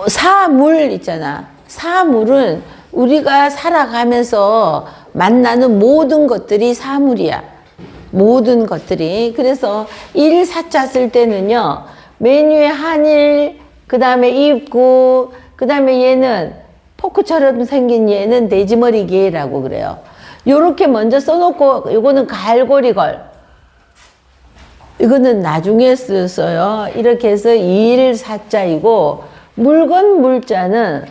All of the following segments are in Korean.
사물 있잖아. 사물은 우리가 살아가면서 만나는 모든 것들이 사물이야. 모든 것들이. 그래서 일사자 쓸 때는요, 메뉴에 한일, 그 다음에 입구, 그 다음에 얘는 포크처럼 생긴 얘는 돼지머리 개라고 그래요. 요렇게 먼저 써놓고, 요거는 갈고리걸. 이거는 나중에 썼어요. 이렇게 해서 일사자이고, 물건 물자는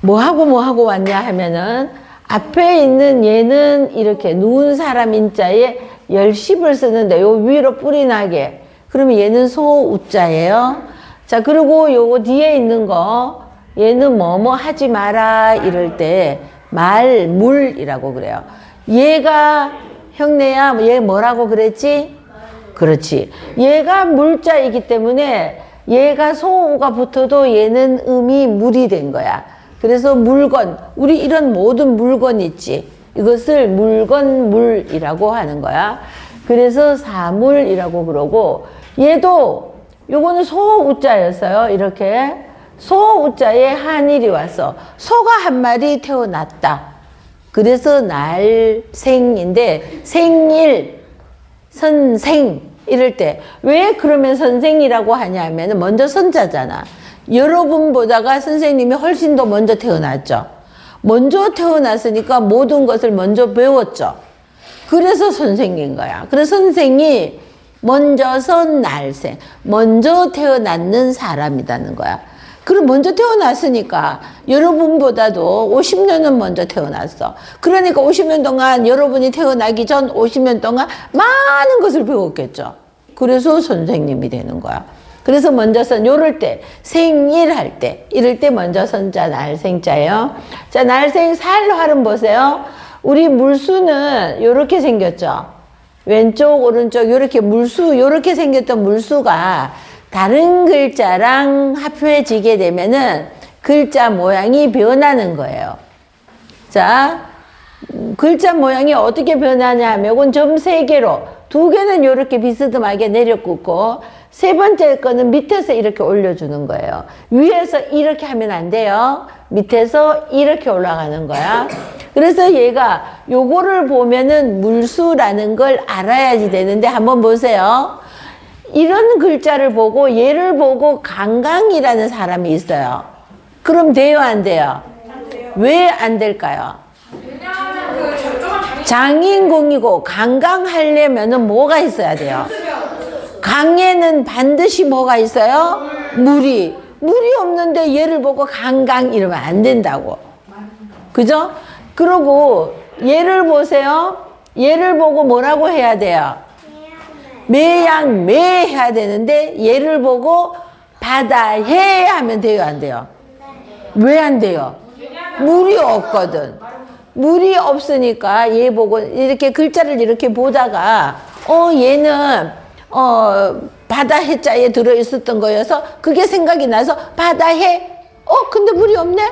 뭐하고 왔냐 하면은, 앞에 있는 얘는 이렇게 누운 사람 인자에 열십을 쓰는데, 요 위로 뿌리 나게. 그러면 얘는 소우자예요. 자, 그리고 요거 뒤에 있는 거, 얘는 뭐뭐 하지 마라 이럴 때 말물이라고 그래요. 얘가 형네야, 얘 뭐라고 그랬지? 그렇지. 얘가 물자이기 때문에 얘가 소우가 붙어도 얘는 음이 물이 된 거야. 그래서 물건, 우리 이런 모든 물건 있지. 이것을 물건물이라고 하는 거야. 그래서 사물이라고 그러고, 얘도 요거는 소우자였어요. 이렇게 소우자에 한일이 와서 소가 한 마리 태어났다. 그래서 날생인데 생일, 선생 이럴 때 왜 그러면 선생이라고 하냐면 먼저 선자잖아. 여러분보다가 선생님이 훨씬 더 먼저 태어났죠. 먼저 태어났으니까 모든 것을 먼저 배웠죠. 그래서 선생인 거야. 그래서 선생이 먼저서 날생, 먼저 태어났는 사람이라는 거야. 그럼 먼저 태어났으니까 여러분보다도 50년은 먼저 태어났어. 그러니까 50년 동안 여러분이 태어나기 전 50년 동안 많은 것을 배웠겠죠. 그래서 선생님이 되는 거야. 그래서 먼저 선, 요럴 때, 생일할 때, 이럴 때 먼저 선자, 날생자예요. 자, 날생 살 활은 보세요. 우리 물수는 요렇게 생겼죠. 왼쪽, 오른쪽, 요렇게 물수, 요렇게 생겼던 물수가 다른 글자랑 합해지게 되면은 글자 모양이 변하는 거예요. 자, 글자 모양이 어떻게 변하냐 하면, 이건 점 3개로, 2개는 요렇게 비스듬하게 내려꽂고, 3번째 거는 밑에서 이렇게 올려주는 거예요. 위에서 이렇게 하면 안 돼요. 밑에서 이렇게 올라가는 거야. 그래서 얘가 요거를 보면은 물수라는 걸 알아야지 되는데, 한번 보세요. 이런 글자를 보고 얘를 보고 강강이라는 사람이 있어요. 그럼 돼요, 안 돼요? 왜 안 될까요? 장인공이고 강강하려면은 뭐가 있어야 돼요? 강에는 반드시 뭐가 있어요? 물이 없는데 얘를 보고 강강 이러면 안 된다고. 그죠? 그러고 얘를 보세요. 얘를 보고 뭐라고 해야 돼요? 매양매 해야 되는데 얘를 보고 바다해 하면 돼요, 안 돼요? 왜 안 돼요? 물이 없거든. 물이 없으니까 얘 보고 이렇게 글자를 이렇게 보다가 얘는 바다해자에 들어있었던 거여서 그게 생각이 나서 바다해? 근데 물이 없네?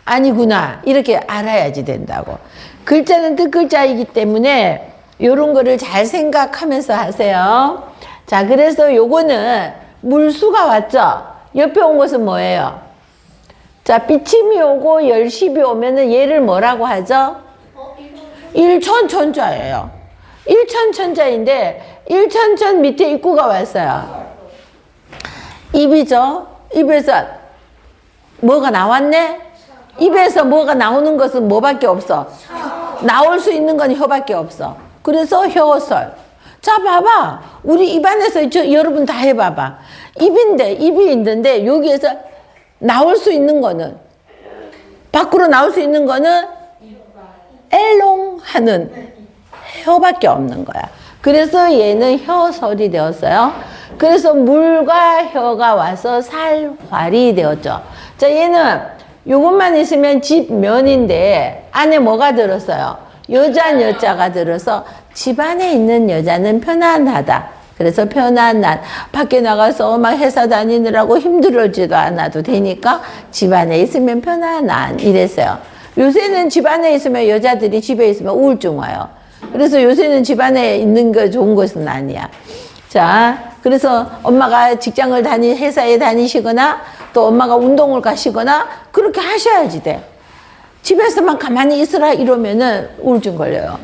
아니구나. 이렇게 알아야지 된다고. 글자는 뜻글자이기 때문에 요런 거를 잘 생각하면서 하세요. 자, 그래서 요거는 물수가 왔죠? 옆에 온 것은 뭐예요? 자, 비침이 오고 열십이 오면은 얘를 뭐라고 하죠? 일천천자예요. 일천천자인데, 일천천 밑에 입구가 왔어요. 입이죠? 입에서 뭐가 나왔네? 입에서 뭐가 나오는 것은 뭐밖에 없어? 나올 수 있는 건 혀밖에 없어. 그래서 혀설. 자, 봐봐. 우리 입안에서 여러분 다 해봐봐. 입이 있는데 여기에서 나올 수 있는 거는, 밖으로 나올 수 있는 거는 엘롱 하는 혀밖에 없는 거야. 그래서 얘는 혀설이 되었어요. 그래서 물과 혀가 와서 살활이 되었죠. 자, 얘는 요것만 있으면 집면인데 안에 뭐가 들었어요? 여자가 들어서 집안에 있는 여자는 편안하다. 그래서 편안한, 밖에 나가서 막 회사 다니느라고 힘들어지도 않아도 되니까 집안에 있으면 편안한 이랬어요. 요새는 집안에 있으면 여자들이 집에 있으면 우울증 와요. 그래서 요새는 집안에 있는 거 좋은 것은 아니야. 자, 그래서 엄마가 회사에 다니시거나 또 엄마가 운동을 가시거나 그렇게 하셔야지 돼. 집에서만 가만히 있으라 이러면은 우울증 걸려요.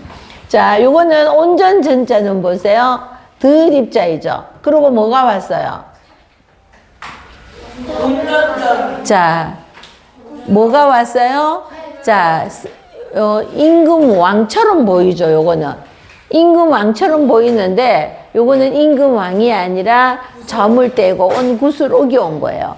자, 요거는 온전 전자는 보세요. 드립자이죠. 그리고 뭐가 왔어요? 자, 뭐가 왔어요? 자, 임금왕처럼 보이죠, 요거는. 임금왕처럼 보이는데, 요거는 임금왕이 아니라 점을 떼고 온 구슬 옥이 온 거예요.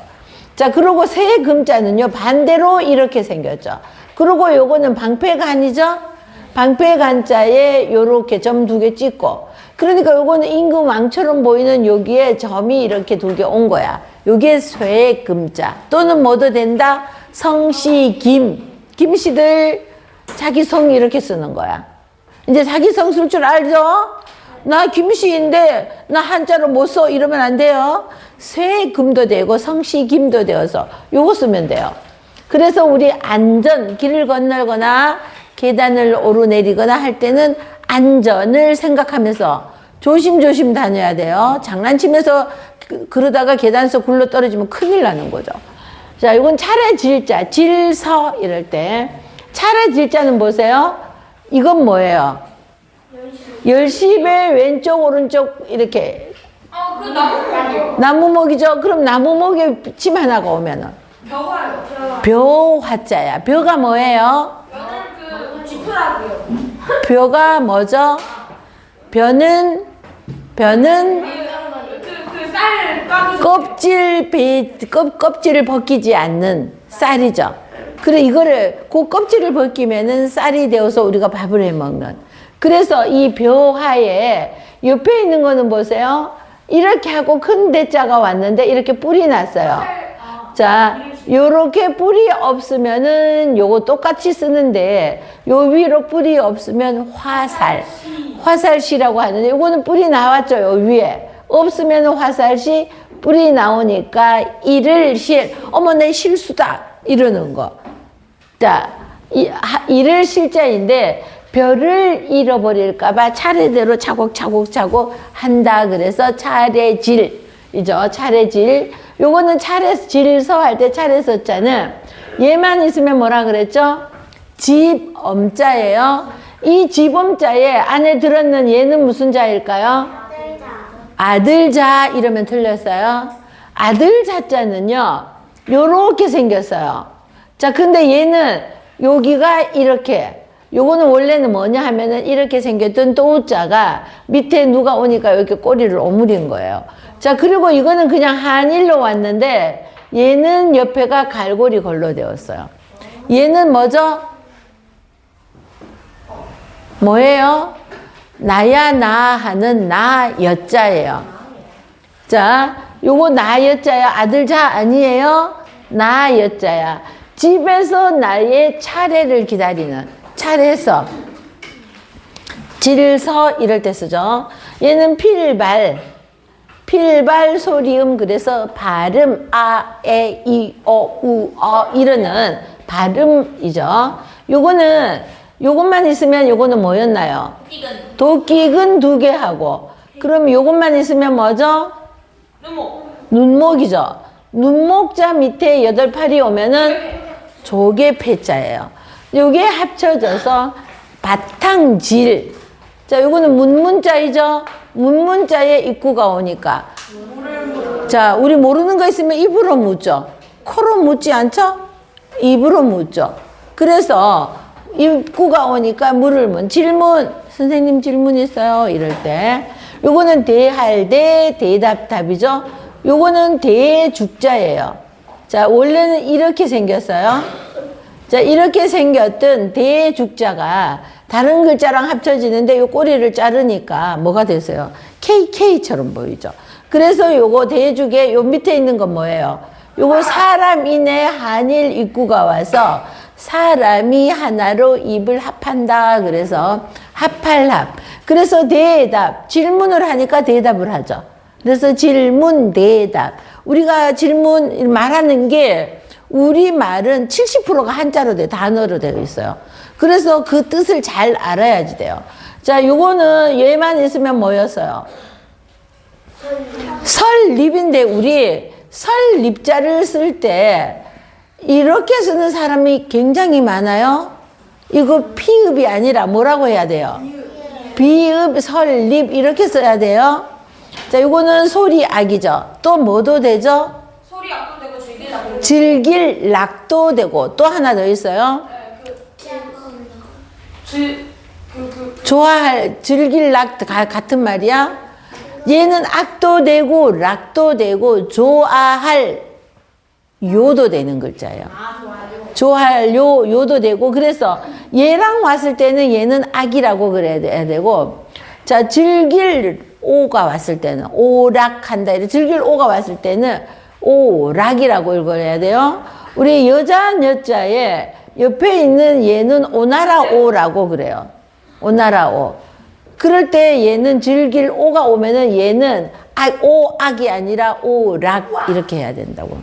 자, 그리고 세금자는요, 반대로 이렇게 생겼죠. 그리고 요거는 방패간이죠? 방패간자에 요렇게 점 2개 찍고, 그러니까 요거는 임금왕처럼 보이는 여기에 점이 이렇게 2개 온 거야. 요게 쇠금자. 또는 뭐도 된다? 성씨김. 김씨들 자기 성 이렇게 쓰는 거야. 이제 자기 성 쓸 줄 알죠? 나 김씨인데 나 한자로 못 써 이러면 안 돼요. 쇠금도 되고 성씨김도 되어서 요거 쓰면 돼요. 그래서 우리 안전, 길을 건널거나 계단을 오르내리거나 할 때는 안전을 생각하면서 조심조심 다녀야 돼요. 장난치면서 그러다가 계단에서 굴러 떨어지면 큰일 나는 거죠. 자, 이건 차례질자, 질서 이럴 때 차례질자는 보세요. 이건 뭐예요? 열십의 왼쪽 오른쪽 이렇게 그 나무목이요. 나무목이죠. 그럼 나무목에 침 하나가 오면은 벼가요. 벼화자야. 벼가 뭐예요? 벼는 지푸라기요. 벼가 뭐죠? 벼는 쌀 까기 껍질을 벗기지 않는 쌀이죠. 그래, 이거를 그 껍질을 벗기면은 쌀이 되어서 우리가 밥을 해 먹는. 그래서 이 벼화에 옆에 있는 거는 보세요. 이렇게 하고 큰 대자가 왔는데 이렇게 뿔이 났어요. 자, 요렇게 뿔이 없으면은 요거 똑같이 쓰는데 요 위로 뿔이 없으면 화살시라고 하는데 요거는 뿔이 나왔죠. 요 위에. 없으면 화살시, 뿔이 나오니까 이를 어머 내 실수다 이러는 거. 자, 이를 실자인데 별을 잃어버릴까봐 차례대로 차곡차곡 한다. 그래서 차례질이죠. 차례질. 요거는 차례질서 할 때 차례서자는 얘만 있으면 뭐라 그랬죠? 집엄자예요. 이 집엄자에 안에 들었는 얘는 무슨 자일까요? 아들자 이러면 틀렸어요. 아들자자는요 요렇게 생겼어요. 자, 근데 얘는 여기가 이렇게, 요거는 원래는 뭐냐 하면은 이렇게 생겼던 또자가 밑에 누가 오니까 이렇게 꼬리를 오므린 거예요. 자, 그리고 이거는 그냥 한일로 왔는데 얘는 옆에가 갈고리 걸로 되었어요. 얘는 뭐죠? 뭐예요? 나야 나 하는 나 여자예요. 자, 요거 나 여자야. 아들자 아니에요? 나 여자야. 집에서 나의 차례를 기다리는 차례서. 질서 이럴 때 쓰죠. 얘는 필발 소리음. 그래서 발음 아, 에, 이, 우, 이러는 발음이죠. 요것만 있으면 요거는 뭐였나요? 도끼근 2개 하고. 그럼 요것만 있으면 뭐죠? 눈목이죠. 눈목자 밑에 8팔이 오면은 조개 패자예요. 요게 합쳐져서 바탕질. 자, 요거는 문문자이죠. 문문자에 입구가 오니까. 자, 우리 모르는 거 있으면 입으로 묻죠. 코로 묻지 않죠? 입으로 묻죠. 그래서 입구가 오니까 물을 질문. 선생님 질문 있어요. 이럴 때. 요거는 대할 대 대답답이죠. 요거는 대죽자예요. 자, 원래는 이렇게 생겼어요. 자, 이렇게 생겼던 대죽자가 다른 글자랑 합쳐지는데 요 꼬리를 자르니까 뭐가 됐어요? KK처럼 보이죠. 그래서 요거 대죽에 요 밑에 있는 건 뭐예요? 요거 사람인의 한일 입구가 와서 사람이 하나로 입을 합한다. 그래서 합할합. 그래서 대답. 질문을 하니까 대답을 하죠. 그래서 질문, 대답. 우리가 질문 말하는 게 우리 말은 70%가 한자로 단어로 되어 있어요. 그래서 그 뜻을 잘 알아야지 돼요. 자, 요거는 얘만 있으면 뭐였어요? 설립인데 우리 설립자를 쓸 때 이렇게 쓰는 사람이 굉장히 많아요. 이거 피읍이 아니라 뭐라고 해야 돼요? 비읍, 설립 이렇게 써야 돼요. 자, 이거는 소리악이죠. 또 뭐도 되죠? 소리 악도 되고 즐길 악도 즐길 락도 되고 또 하나 더 있어요. 좋아할 즐길 락 같은 말이야. 얘는 악도 되고 락도 되고 좋아할 요도 되는 글자예요. 좋아할 요도 되고 그래서 얘랑 왔을 때는 얘는 악이라고 그래야 되고 자 즐길 오가 왔을 때는 오락한다. 이렇게 즐길 오가 왔을 때는 오락이라고 읽어야 돼요. 우리 여자에 옆에 있는 얘는 오나라 오라고 그래요. 오나라 오. 그럴 때 얘는 즐길 오가 오면은 얘는 오악이 아니라 오락 이렇게 해야 된다고.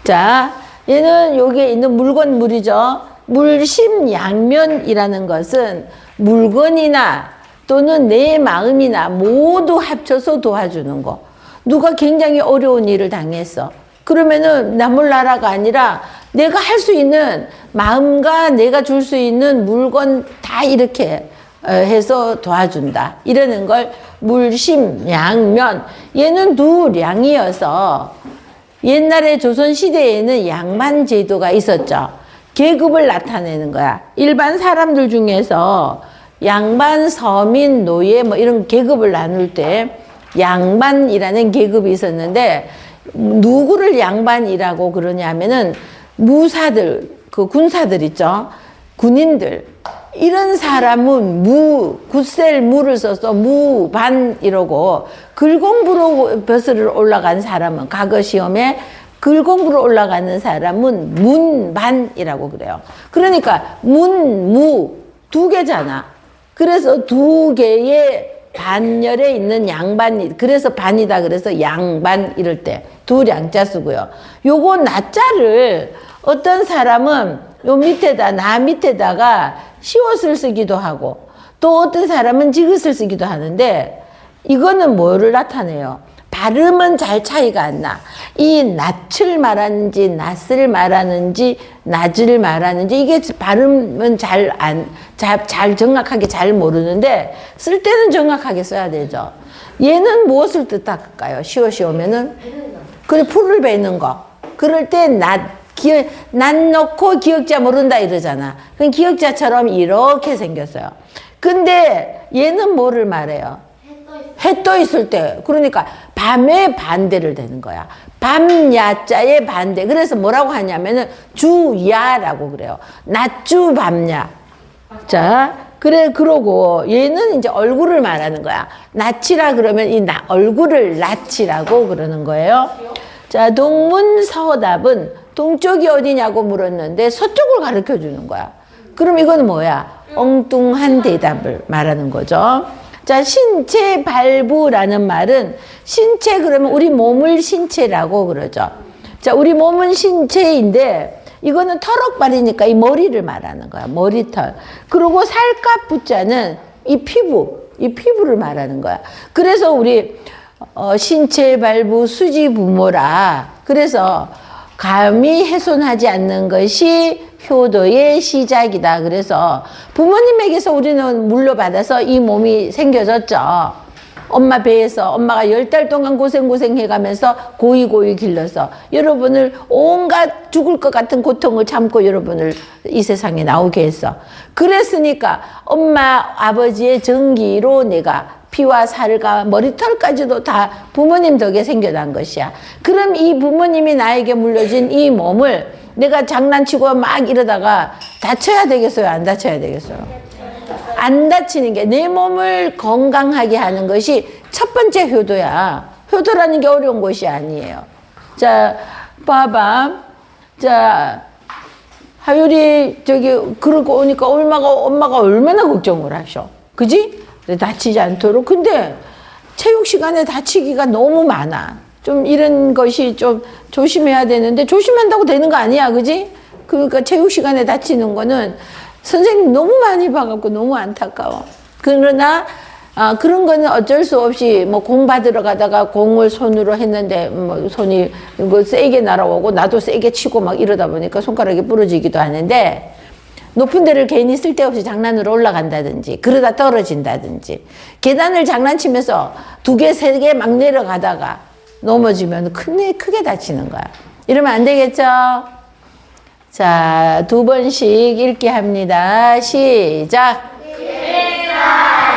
자, 얘는 여기에 있는 물건물이죠. 물심양면이라는 것은 물건이나 또는 내 마음이나 모두 합쳐서 도와주는 거. 누가 굉장히 어려운 일을 당했어. 그러면은 나몰라라가 아니라 내가 할 수 있는 마음과 내가 줄 수 있는 물건 다 이렇게 해서 도와준다. 이러는 걸 물심양면. 얘는 두량이어서 옛날에 조선시대에는 양반제도가 있었죠. 계급을 나타내는 거야. 일반 사람들 중에서 양반, 서민, 노예 뭐 이런 계급을 나눌 때 양반이라는 계급이 있었는데 누구를 양반이라고 그러냐면은 무사들, 그 군사들 있죠. 군인들. 이런 사람은 굳셀 무를 써서 무반 이러고 글공부로 벼슬을 올라간 사람은 과거 시험에 글공부로 올라가는 사람은 문반이라고 그래요. 그러니까 무 두 개잖아. 그래서 두 개의 반열에 있는 양반, 그래서 반이다 그래서 양반 이럴 때 두 량자 쓰고요. 요거 나자를 어떤 사람은 요 밑에다 나 밑에다가 시옷을 쓰기도 하고 또 어떤 사람은 지읒을 쓰기도 하는데 이거는 뭐를 나타내요? 발음은 잘 차이가 안 나. 이 낯을 말하는지 낯을 말하는지 낮을 말하는지 이게 발음은 잘 정확하게 잘 모르는데 쓸 때는 정확하게 써야 되죠. 얘는 무엇을 뜻할까요? 시옷이 오면은 그래 풀을 베는 거. 그럴 때 낯 넣고 기역자 모른다 이러잖아. 그럼 기역자처럼 이렇게 생겼어요. 근데 얘는 뭐를 말해요? 해 떠 있을 때. 그러니까 밤의 반대를 대는 거야. 밤야자의 반대. 그래서 뭐라고 하냐면은 주야라고 그래요. 낮주 밤야. 자, 그러고 얘는 이제 얼굴을 말하는 거야. 낯이라 그러면 이 얼굴을 낯이라고 그러는 거예요. 자, 동문서답은 동쪽이 어디냐고 물었는데 서쪽을 가르쳐 주는 거야. 그럼 이건 뭐야? 엉뚱한 대답을 말하는 거죠. 자, 신체 발부라는 말은 신체 그러면 우리 몸을 신체라고 그러죠. 자, 우리 몸은 신체인데 이거는 털옥발이니까 이 머리를 말하는 거야. 머리털. 그리고 살갗 부자는 이 피부를 말하는 거야. 그래서 우리 신체 발부 수지 부모라. 그래서 감히 훼손하지 않는 것이 효도의 시작이다. 그래서 부모님에게서 우리는 물려받아서 이 몸이 생겨졌죠. 엄마 배에서 엄마가 10달 동안 고생해가면서 고이 길러서 여러분을 온갖 죽을 것 같은 고통을 참고 여러분을 이 세상에 나오게 했어. 그랬으니까 엄마 아버지의 정기로 내가 피와 살과 머리털까지도 다 부모님 덕에 생겨난 것이야. 그럼 이 부모님이 나에게 물려준 이 몸을 내가 장난치고 막 이러다가 다쳐야 되겠어요? 안 다쳐야 되겠어요? 안 다치는 게 내 몸을 건강하게 하는 것이 첫 번째 효도야. 효도라는 게 어려운 것이 아니에요. 자, 봐봐. 자, 하율이 그러고 오니까 엄마가 얼마나 걱정을 하셔. 그지? 다치지 않도록. 근데 체육 시간에 다치기가 너무 많아. 좀 이런 것이 좀 조심해야 되는데 조심한다고 되는 거 아니야. 그지? 그러니까 체육 시간에 다치는 거는 선생님 너무 많이 봐갖고 너무 안타까워. 그러나 그런 거는 어쩔 수 없이 뭐 공 받으러 가다가 공을 손으로 했는데 뭐 손이 그 세게 날아오고 나도 세게 치고 막 이러다 보니까 손가락이 부러지기도 하는데 높은 데를 괜히 쓸데없이 장난으로 올라간다든지 그러다 떨어진다든지 계단을 장난치면서 2개, 3개 막 내려가다가 넘어지면 크게 다치는 거야. 이러면 안 되겠죠? 자, 2번씩 읽기 합니다. 시작!